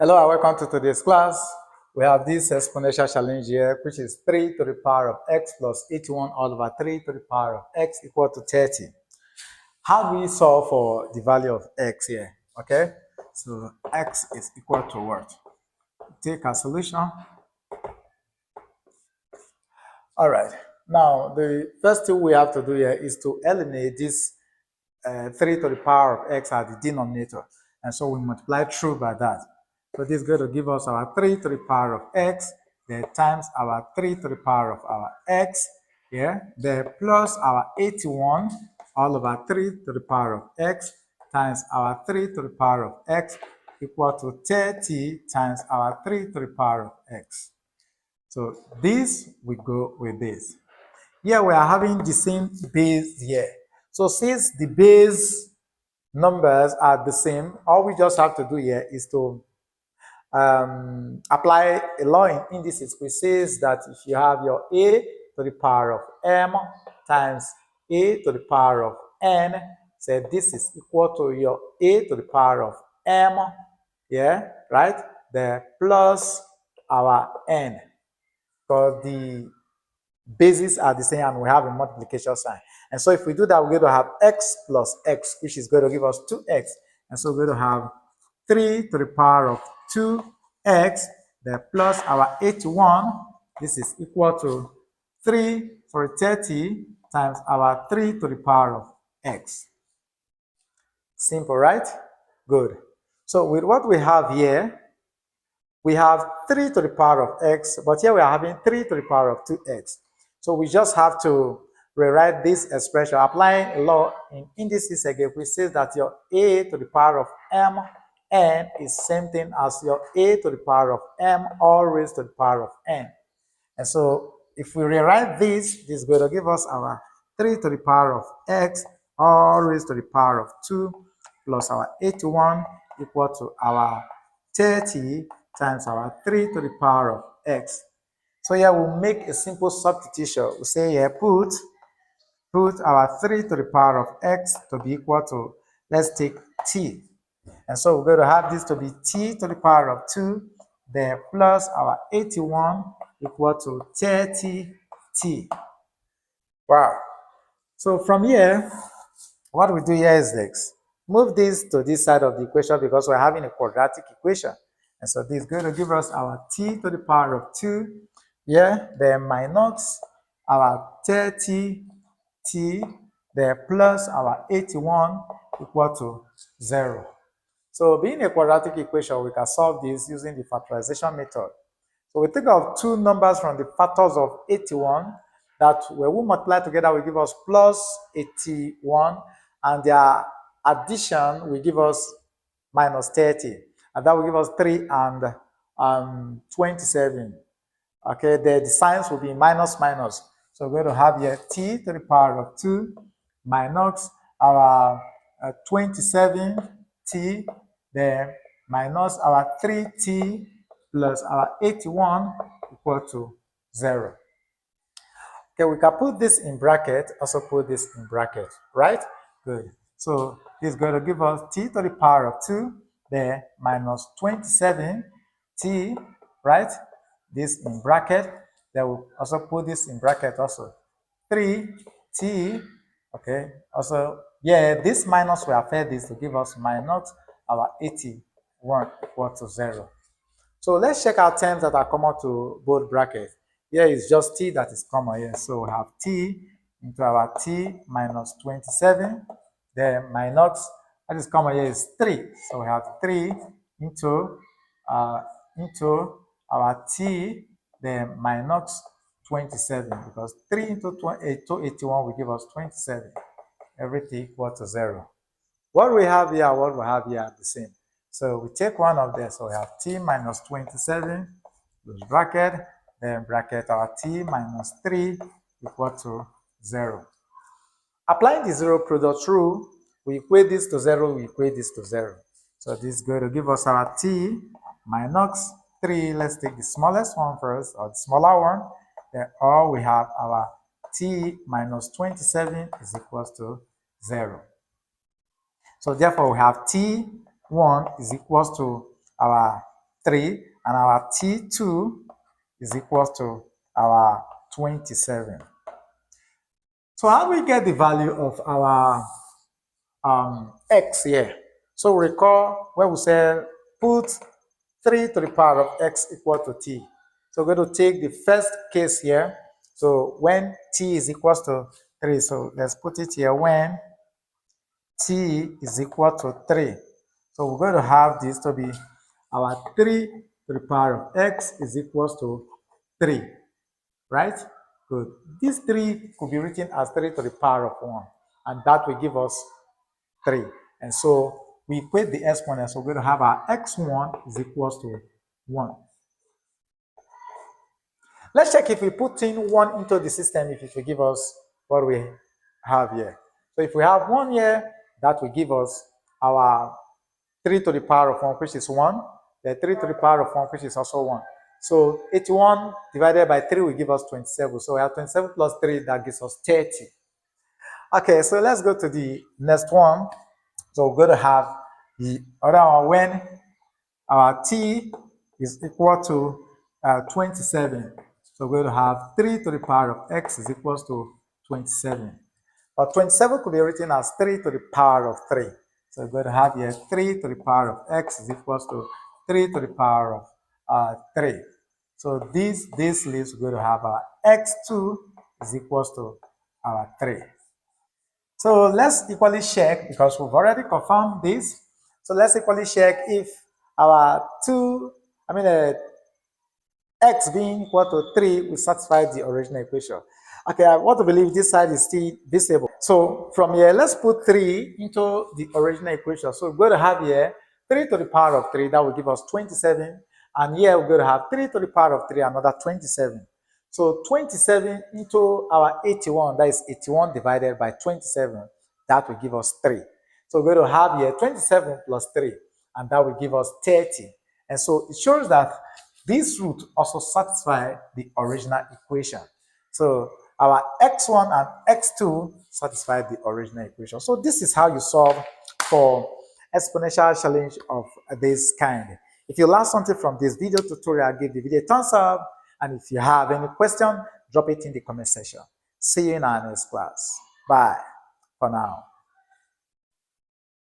Hello and welcome to today's class. We have this exponential challenge here, which is 3 to the power of x plus 81 all over 3 to the power of x equal to 30. How do we solve for the value of x here? Okay, so x is equal to what? Take a solution. All right, now the first thing we have to do here is to eliminate this 3 to the power of x as the denominator. And so we multiply through by that. So this is going to give us our 3 to the power of x, then times our 3 to the power of our x, here, then plus our 81 all over 3 to the power of x times our 3 to the power of x equal to 30 times our 3 to the power of x. So this we go with this. Here we are having the same base here. So since the base numbers are the same, all we just have to do here is to apply a law in indices which says that if you have your a to the power of m times a to the power of n, say this is equal to your a to the power of m, yeah, right? The plus our n, because the bases are the same and we have a multiplication sign. And so if we do that, we're going to have x plus x, which is going to give us 2x. And so we're going to have 3 to the power of 2x, then plus our 81. This is equal to 30 times our 3 to the power of x. Simple, right? Good. So with what we have here, we have 3 to the power of x, but here we are having 3 to the power of 2x. So we just have to rewrite this expression, applying a law in indices again, which says that your a to the power of m n is same thing as your a to the power of m all raised to the power of n. And so if we rewrite this, this is going to give us our 3 to the power of x all raised to the power of 2 plus our 81 equal to our 30 times our 3 to the power of x. So here we'll make a simple substitution. We'll say here put our 3 to the power of x to be equal to, let's take t. And so we're going to have this to be t to the power of 2, then plus our 81 equal to 30t. Wow. So from here, what we do here is this. Move this to this side of the equation because we're having a quadratic equation. And so this is going to give us our t to the power of 2, yeah, then minus our 30t, then plus our 81 equal to 0. So being a quadratic equation, we can solve this using the factorization method. So we think of two numbers from the factors of 81 that when we multiply together will give us plus 81, and their addition will give us minus 30. And that will give us 3 and 27. Okay, the signs will be minus minus. So we're going to have here t to the power of 2 minus our 27t, then minus our 3t plus our 81 equal to 0. Okay, we can put this in bracket, also put this in bracket, right? Good. So this is going to give us t to the power of 2, then minus 27t, right? This in bracket. Then we'll also put this in bracket also. 3t, okay? Also, yeah, this minus will affect this to give us minus our 81 equal to 0. So let's check out terms that are common to both brackets. Here is just t that is common here. So we have t into our t minus 27. Then minus, that is common here is 3. So we have 3 into our t, then minus 27. Because 3 into 81 will give us 27. Everything equal to 0. What we have here, what we have here are the same. So we take one of them. So we have t minus 27, close bracket, then bracket our t minus 3 equal to 0. Applying the zero product rule, we equate this to 0, we equate this to 0. So this is going to give us our t minus 3. Let's take the smallest one first, or the smaller one. Then all we have our t minus 27 is equal to 0. So therefore we have t1 is equal to our 3, and our T2 is equal to our 27. So how do we get the value of our x here? So recall when we said put 3 to the power of x equal to t. So we're going to take the first case here. So when t is equal to 3, so let's put it here when t is equal to 3. So we're going to have this to be our 3 to the power of x is equal to 3, right? Good. This 3 could be written as 3 to the power of 1, and that will give us 3. And so we equate the exponents, so we're going to have our x1 is equal to 1. Let's check if we put in 1 into the system, if it will give us what we have here. So if we have 1 here, that will give us our 3 to the power of 1, which is 1. The 3 to the power of 1, which is also 1. So 81 divided by 3 will give us 27. So we have 27 plus 3, that gives us 30. Okay, so let's go to the next one. So we're going to have the other one when our t is equal to 27. So we're going to have 3 to the power of x is equal to 27. But 27 could be written as 3 to the power of 3. So we're going to have here 3 to the power of x is equal to 3 to the power of 3. So this leaves, we're going to have our x2 is equal to our 3. So let's equally check, because we've already confirmed this. So let's equally check if our x being equal to 3 will satisfy the original equation. Okay, I want to believe this side is still visible. So from here, let's put 3 into the original equation. So we're going to have here 3 to the power of 3, that will give us 27. And here we're going to have 3 to the power of 3, another 27. So 27 into our 81, that is 81 divided by 27, that will give us 3. So we're going to have here 27 plus 3, and that will give us 30. And so it shows that this root also satisfies the original equation. So our x1 and x2 satisfy the original equation. So this is how you solve for exponential challenge of this kind. If you learned something from this video tutorial, give the video a thumbs up. And if you have any question, drop it in the comment section. See you in our next class. Bye for now.